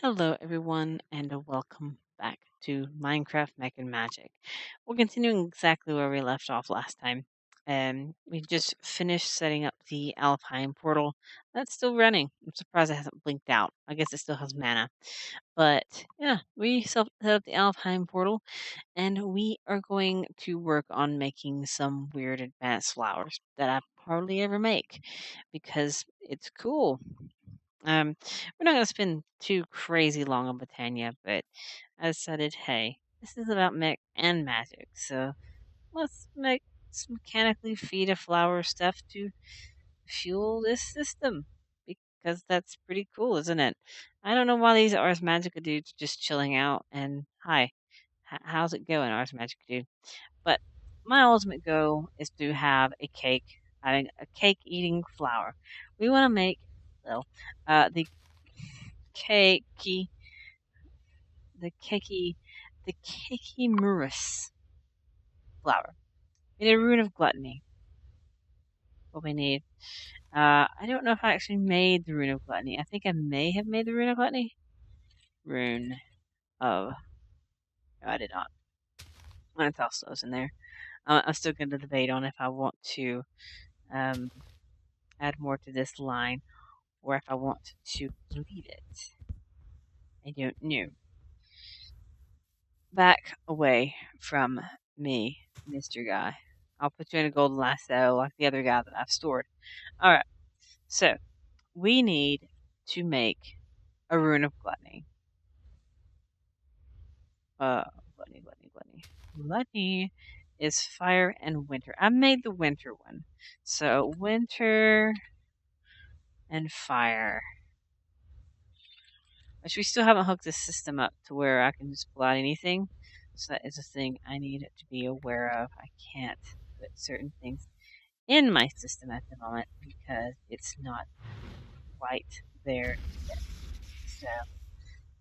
Hello, everyone, and welcome back to Minecraft Mech and Magic. We're continuing exactly where we left off last time. We just finished setting up the Alpine portal. That's still running. I'm surprised it hasn't blinked out. I guess it still has mana. But yeah, we set up the Alpine portal, and we are going to work on making some weird advanced flowers that I hardly ever make because it's cool. We're not gonna spend too crazy long on Botania, but I decided, hey, this is about mech and magic, so let's mechanically feed a flower stuff to fuel this system because that's pretty cool, isn't it? I don't know why these Ars Magica dudes are just chilling out. And hi, how's it going, Ars Magica dude? But my ultimate goal is to have a cake, having a cake eating flower. We want to make well, the cakey, the cakey, the cakey Murus flower. We need a rune of gluttony. What we need. I don't know if I actually made the rune of gluttony. I think I may have made the rune of gluttony. Rune of. No, I did not. I'm gonna toss those in there. I'm still going to debate on if I want to um, add more to this line or if I want to delete it. I don't know. Back away from me, Mr. Guy. I'll put you in a golden lasso like the other guy that I've stored. Alright, so we need to make a rune of gluttony. Gluttony, gluttony, gluttony. Gluttony is fire and winter. I made the winter one. So winter and fire. Which we still haven't hooked this system up to where I can just pull out anything. So that is a thing I need to be aware of. I can't put certain things in my system at the moment because it's not quite there yet. So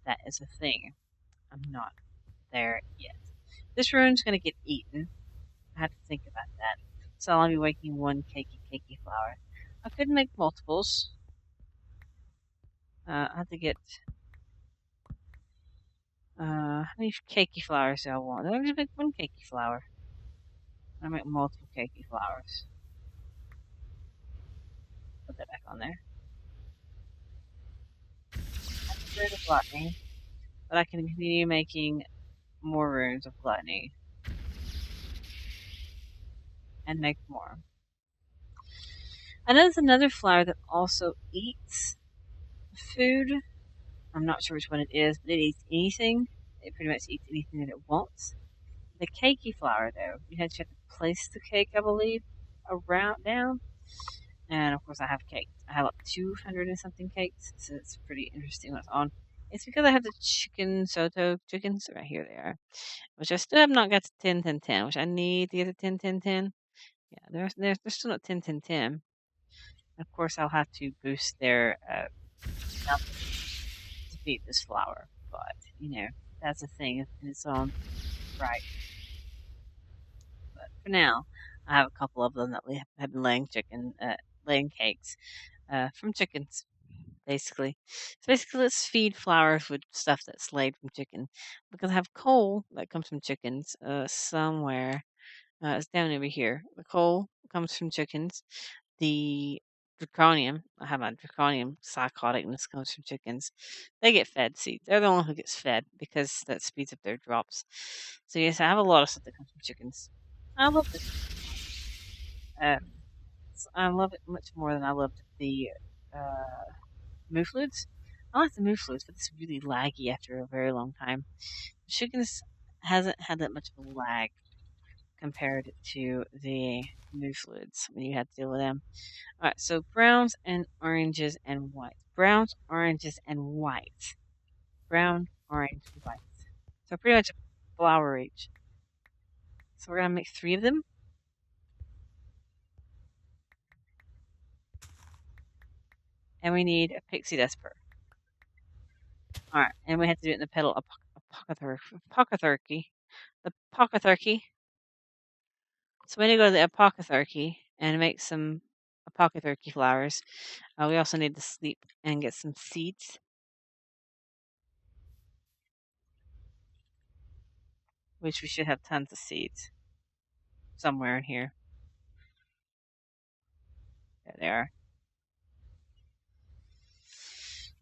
that is a thing. I'm not there yet. This rune's gonna get eaten. I have to think about that. So I'll be making one cakey flower. I could make multiples. I have to get how many cakey flowers do I want? I just make one cakey flower. I make multiple cakey flowers. Put that back on there. I'm afraid of gluttony, but I can continue making more runes of gluttony and make more. I know there's another flower that also eats food. I'm not sure which one it is, but it eats anything. It pretty much eats anything that it wants. The cakey flower, though, you have to place the cake, I believe, around down. And of course, I have cakes. I have like 200 and something cakes, so it's pretty interesting what's on. It's because I have the chicken soto chickens. Right here they are. Which I still have not got to 10, 10, 10, which I need to get to 10, 10, 10. Yeah, they're still not 10, 10, 10. Of course, I'll have to boost their to feed this flower. But, that's a thing in its own right. But for now, I have a couple of them that have been laying cakes from chickens, basically. So basically, let's feed flowers with stuff that's laid from chicken. Because I have coal that comes from chickens somewhere. It's down over here. The coal comes from chickens. The draconium, I have a draconium psychoticness comes from chickens. They get fed seeds. They're the one who gets fed because that speeds up their drops. So yes, I have a lot of stuff that comes from chickens. I love this. Um, I love it much more than I loved the Moofludes. I like the Moofludes, but it's really laggy after a very long time. Chickens hasn't had that much of a lag compared to the Moofludes when you had to deal with them. Alright, so browns and oranges and white. Browns, oranges, and white. Brown, orange, white. So pretty much a flower each. So we're going to make 3 of them. And we need a pixie dust per. Alright, and we have to do it in the petal apothecary. The apothecary. So we need to go to the apothecary and make some apothecary flowers. We also need to sleep and get some seeds. which we should have tons of seeds somewhere in here. There they are.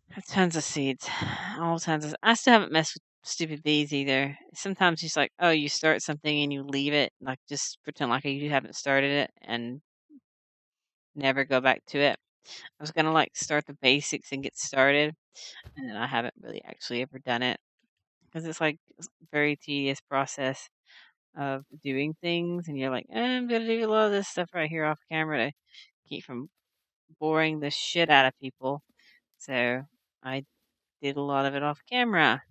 Have tons of seeds. All tons of. I still haven't messed with stupid bees either. Sometimes it's like, oh, you start something and you leave it, like just pretend like you haven't started it and never go back to it. I was gonna like start the basics and get started, and then I haven't really actually ever done it because it's like a very tedious process of doing things, and you're like, I'm gonna do a lot of this stuff right here off camera to keep from boring the shit out of people. So I did a lot of it off camera.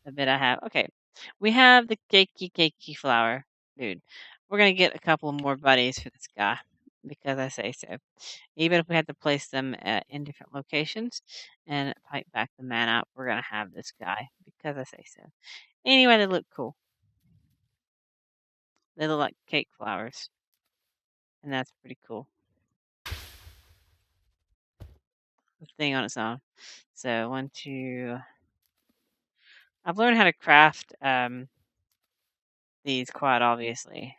The bit I have. Okay. We have the cakey flower. Dude, we're going to get a couple more buddies for this guy because I say so. Even if we had to place them in different locations and pipe back the mana, we're going to have this guy because I say so. Anyway, they look cool. They look like cake flowers. And that's pretty cool. The thing on its own. So, 1, 2. I've learned how to craft these quite obviously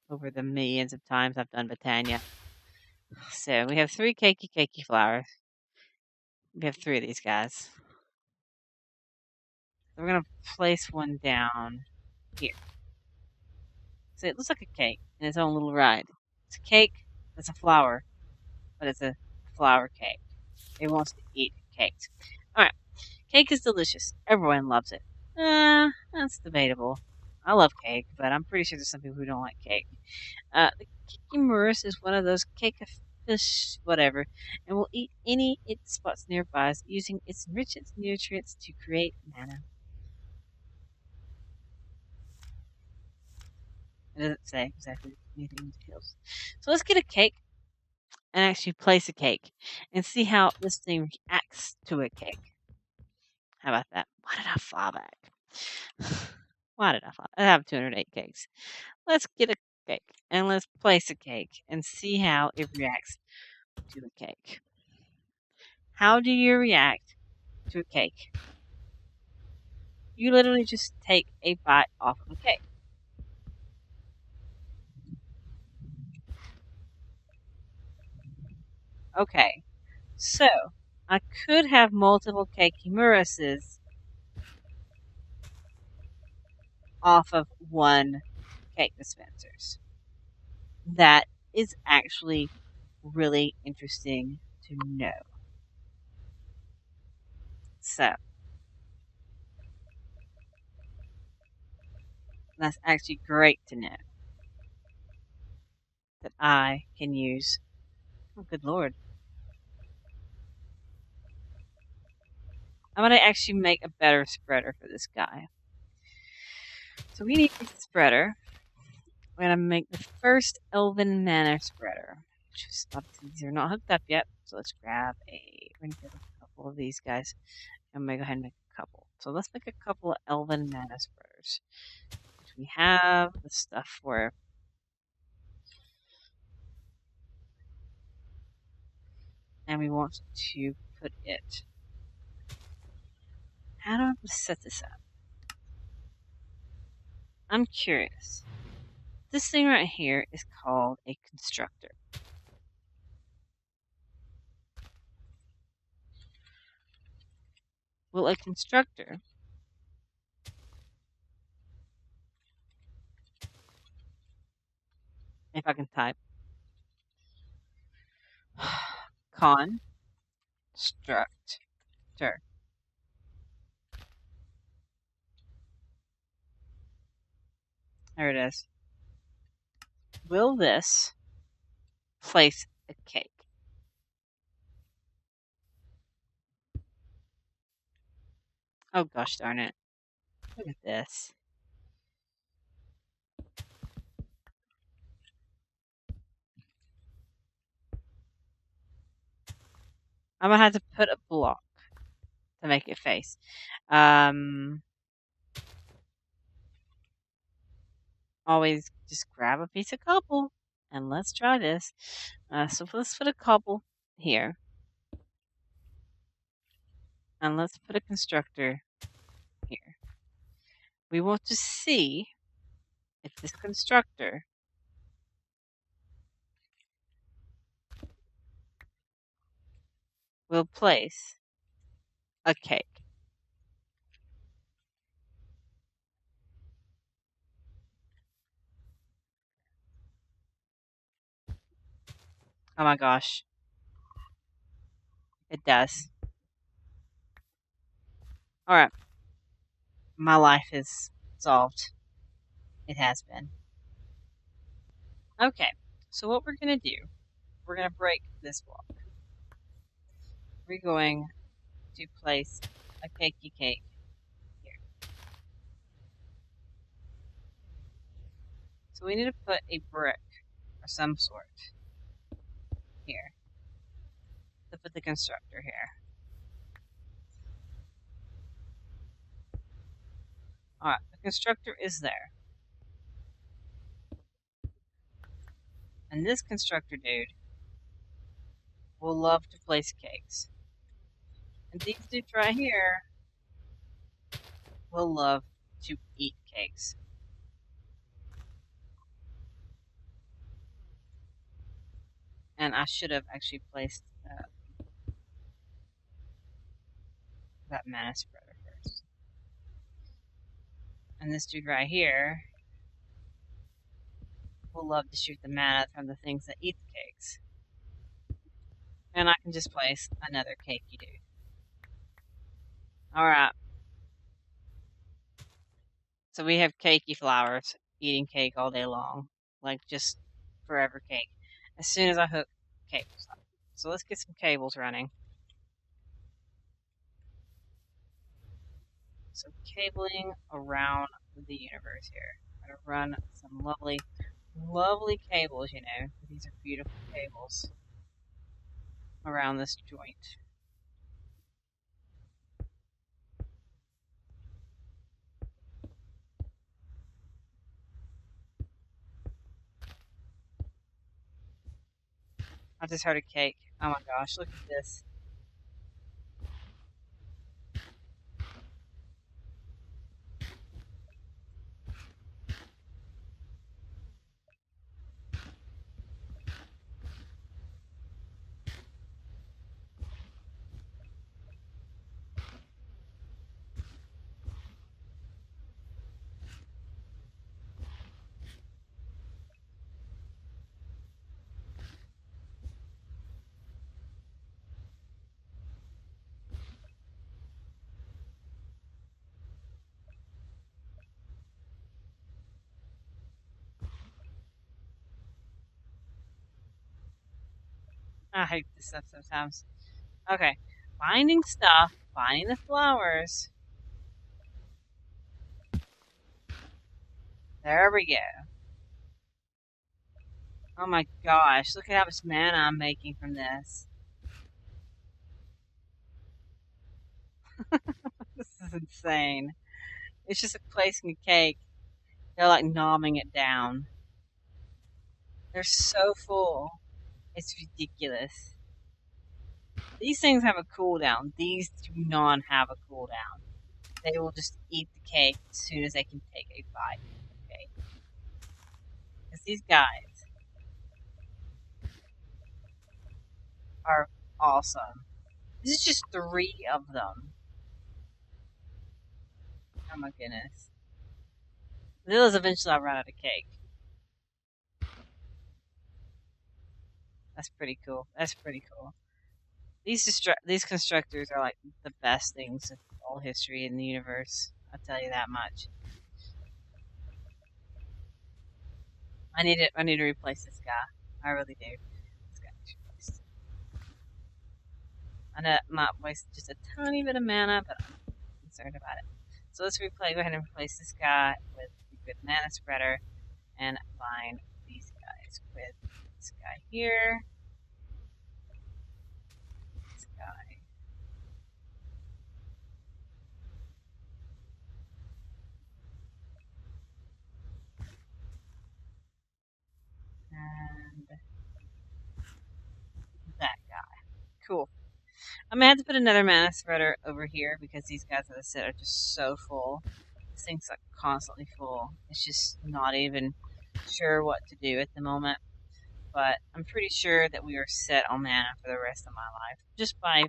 over the millions of times I've done Botania. So we have 3 cakey flowers. We have 3 of these guys. So we're going to place one down here. So it looks like a cake in its own little ride. It's a cake, it's a flower, but it's a flower cake. It wants to eat cakes. Alright, cake is delicious. Everyone loves it. That's debatable. I love cake, but I'm pretty sure there's some people who don't like cake. The Kikimurus is one of those cake fish, whatever, and will eat any it spots nearby, using its rich nutrients to create mana. It doesn't say exactly anything details. So let's get a cake and actually place a cake and see how this thing reacts to a cake. How about that? Why did I fall back? Why did I fall? I have 208 cakes. Let's get a cake and let's place a cake and see how it reacts to a cake. How do you react to a cake? You literally just take a bite off of a cake. Okay, so I could have multiple Kekimuruses off of one cake dispensers. That is actually really interesting to know. So that's actually great to know that I can use. Oh, good lord. I'm going to actually make a better spreader for this guy. So we need a spreader. We're going to make the first Elven Mana spreader. Which is obviously these are not hooked up yet. So let's grab we're going to get a couple of these guys. I'm going to go ahead and make a couple. So let's make a couple of Elven Mana spreaders. Which we have the stuff for. And we want to put it. How do I set this up? I'm curious. This thing right here is called a constructor. Will a constructor if I can type constructor. There it is. Will this place a cake? Oh gosh darn it. Look at this. I'm gonna have to put a block to make it face. Always just grab a piece of cobble and let's try this. So let's put a cobble here. And let's put a constructor here. We want to see if this constructor will place a cake. Oh my gosh, it does. Alright, my life is solved. It has been. Okay, so what we're going to do, we're going to break this block. We're going to place a cakey cake here. So we need to put a brick or some sort here to put the constructor here. Alright, the constructor is there. And this constructor dude will love to place cakes. And these dudes right here will love to eat cakes. And I should have actually placed that mana spreader first. And this dude right here will love to shoot the mana from the things that eat the cakes. And I can just place another cakey dude. Alright. So we have cakey flowers eating cake all day long. Like just forever cake. As soon as I hook cables up. So let's get some cables running. So cabling around the universe here. I'm gonna run some lovely, lovely cables, you know. These are beautiful cables around this joint. I just heard a cake. Oh my gosh, look at this. I hate this stuff sometimes. Okay, finding stuff, finding the flowers. There we go. Oh my gosh, look at how much mana I'm making from this. This is insane. It's just placing a cake. They're like nomming it down. They're so full. It's ridiculous. These things have a cooldown. These do not have a cooldown. They will just eat the cake as soon as they can take a bite. Okay? Because these guys are awesome. This is just 3 of them. Oh my goodness. They'll eventually I'll run out of cake. That's pretty cool. That's pretty cool. These constructors are like the best things in all history in the universe. I'll tell you that much. I need to replace this guy. I really do. This guy needs replaced. I know it might waste just a tiny bit of mana, but I'm concerned about it. So let's go ahead and replace this guy with a good mana spreader and bind these guys with this guy here. This guy. And that guy. Cool. I'm gonna have to put another mana spreader over here because these guys, as I said, are just so full. This thing's like constantly full. It's just not even sure what to do at the moment. But I'm pretty sure that we are set on mana for the rest of my life just by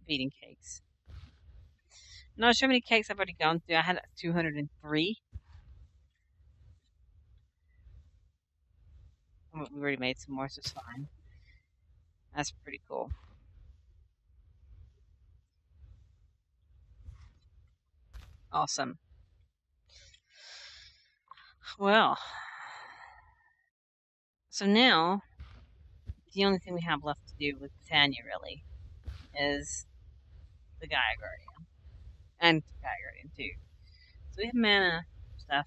feeding cakes. Not sure how many cakes I've already gone through. I had 203. We already made some more, so it's fine. That's pretty cool. Awesome. Well, so now the only thing we have left to do with Botania really is the Gaia Guardian and Gaia Guardian too. So we have mana stuff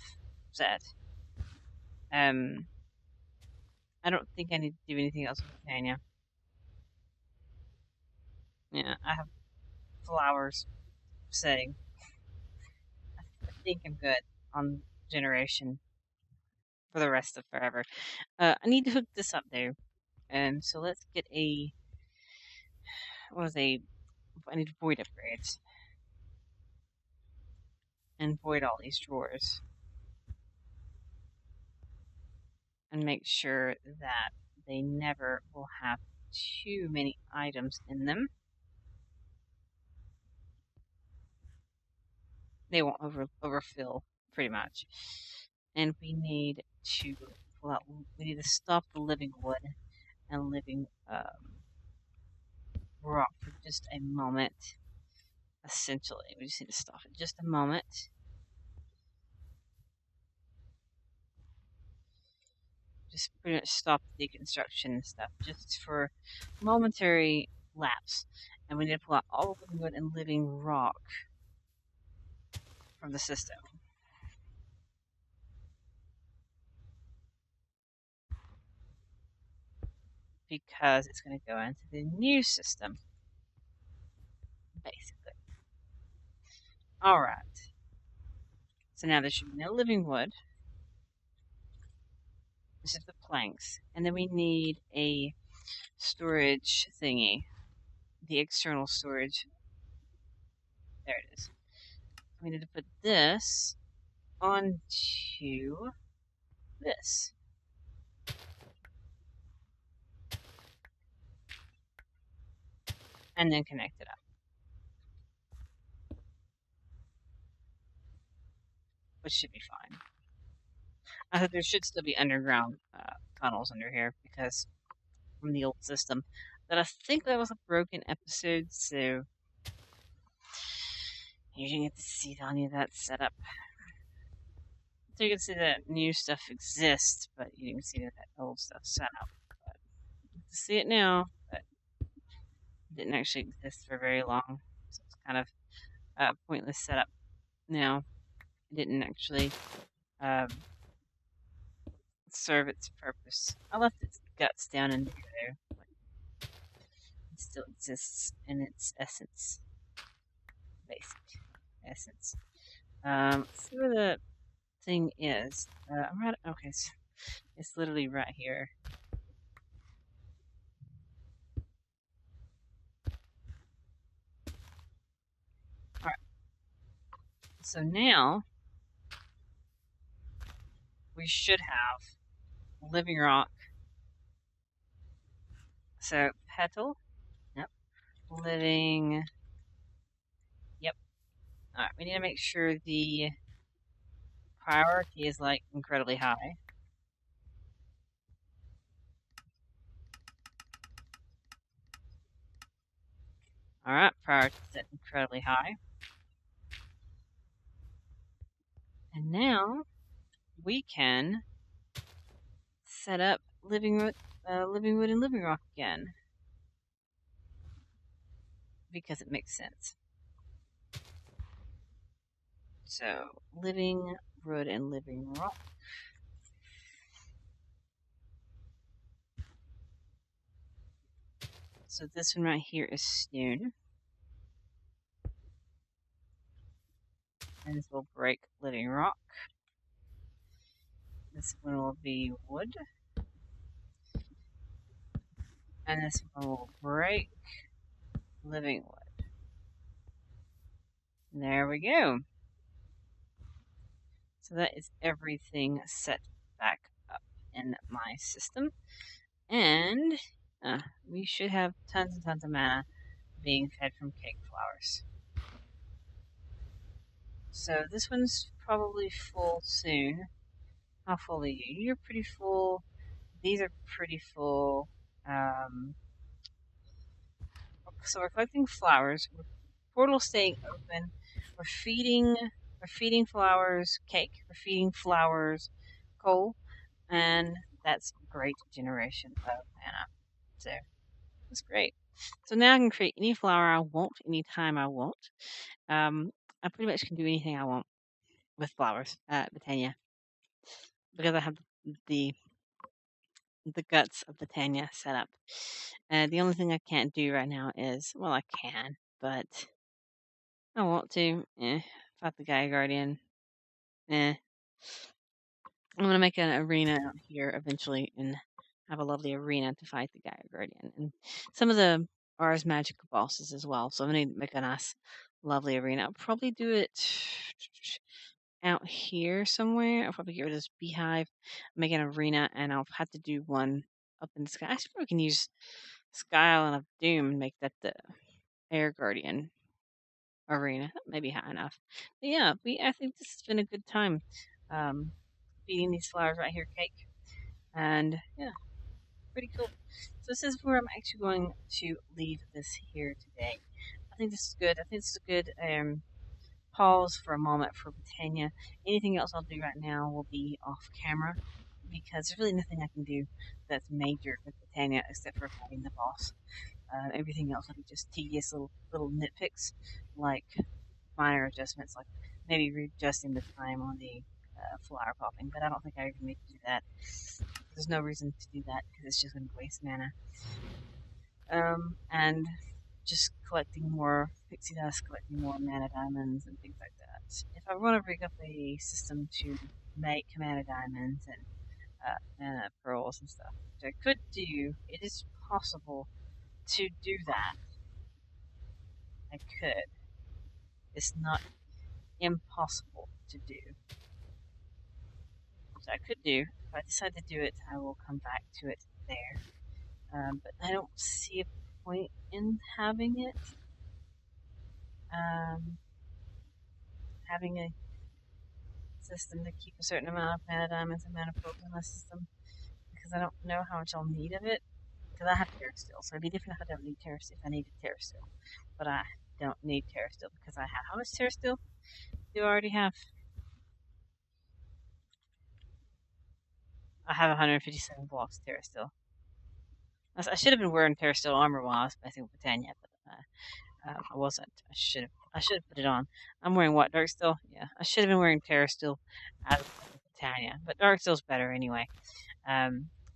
set. Um, I don't think I need to do anything else with Botania. Yeah, I have flowers setting. I think I'm good on generation for the rest of forever. I need to hook this up though. So let's get a what was a I need void upgrades and void all these drawers and make sure that they never will have too many items in them. They won't overfill pretty much. And we need to pull out. We need to stop the living wood and living rock for just a moment. Essentially, we just need to stop it just a moment. Just pretty much stop the deconstruction and stuff just for momentary lapse. And we need to pull out all the living wood and living rock from the system. Because it's going to go into the new system, basically. Alright. So now there should be no living wood. This is the planks. And then we need a storage thingy. The external storage. There it is. We need to put this onto this. And then connect it up. Which should be fine. I think there should still be underground tunnels under here because from the old system. But I think that was a broken episode, so you didn't get to see any of that setup. So you can see that new stuff exists, but you didn't see that old stuff set up. But you can see it now, but it didn't actually exist for very long. So it's kind of a pointless setup now. It didn't actually um, serve its purpose. I left its guts down in there. It still exists in its essence. Basic essence. See where the thing is. I'm right. Okay, so it's literally right here. Alright. So now we should have living rock. So petal. Yep. Living. Yep. Alright, we need to make sure the priority is like incredibly high. Alright, priority set incredibly high. And now we can set up living wood and living rock again. Because it makes sense. So living wood and living rock. So this one right here is stone. And this will break living rock. This one will be wood. And this one will break living wood. There we go. So that is everything set back up in my system. And we should have tons and tons of mana being fed from cake flowers. So this one's probably full soon. How full are you? You're pretty full. These are pretty full. Um, so we're collecting flowers. Portal staying open. We're feeding. We're feeding flowers cake. We're feeding flowers coal, and that's great generation of mana. So that's great. So now I can create any flower I want, anytime I want. I pretty much can do anything I want with flowers at Botania because I have the the guts of Botania set up. The only thing I can't do right now is, well, I can, but I want to. Fight the Gaia Guardian. Eh. I'm gonna make an arena out here eventually and have a lovely arena to fight the Gaia Guardian and some of the Ars Magica bosses as well. So I'm gonna make a nice, lovely arena. I'll probably do it out here somewhere. I'll probably get rid of this beehive, make an arena, and I'll have to do one up in the sky. I suppose we can use Sky Island of Doom and make that the Air Guardian arena. That may be high enough. But yeah, I think this has been a good time. Um, Feeding these flowers right here, cake. And yeah, pretty cool. So this is where I'm actually going to leave this here today. I think this is good. I think this is a good pause for a moment for Botania. Anything else I'll do right now will be off camera because there's really nothing I can do that's major with Botania except for fighting the boss. Everything else will be just tedious little nitpicks like minor adjustments, like maybe readjusting the time on the flower popping. But I don't think I even need to do that. There's no reason to do that because it's just going to waste mana. And just collecting more pixie dust, collecting more mana diamonds, and things like that. If I want to rig up a system to make mana diamonds and mana pearls and stuff, which I could do, it is possible to do that. I could. It's not impossible to do. Which I could do. If I decide to do it, I will come back to it there. But I don't see a point in having it. Um, Having a system to keep a certain amount of mana diamonds and mana pearls in my system because I don't know how much I'll need of it. Because I have Terra Steel, so it'd be different if I don't need Terra Steel. If I needed Terra Steel, but I don't need Terra Steel because I have how much Terra Steel do I already have? I have 157 blocks Terra Steel. I should have been wearing Terra Steel armor while I was messing with Botania, but I wasn't. I should have put it on. I'm wearing what? Dark Steel? Yeah. I should have been wearing Terra Steel out of Botania. But Dark Steel's better anyway.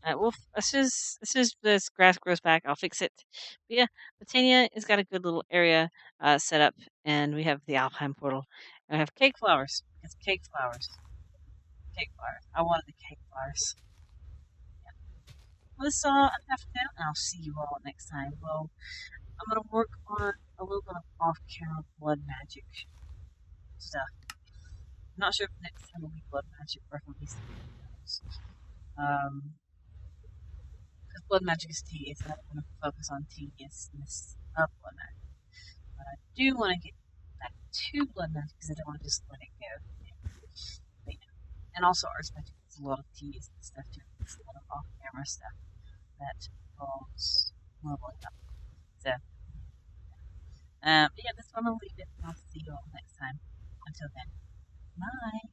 Well, as soon as this grass grows back, I'll fix it. But yeah, Botania has got a good little area set up, and we have the Alpine portal. And we have cake flowers. It's cake flowers. Cake flowers. I wanted the cake flowers. Well, this is all I have now, and I'll see you all next time. Well, I'm gonna work on a little bit of off-camera blood magic stuff. I'm not sure if next time will be blood magic or if it'll be something else. Because blood magic is tedious, and I don't want to focus on tediousness of blood magic. But I do want to get back to blood magic because I don't want to just let it go. But, yeah. And also, arts magic is a lot of tedious stuff too. It's a lot of off-camera stuff that involves leveling up. So, but yeah, this one I'll leave it, and I'll see you all next time. Until then, bye.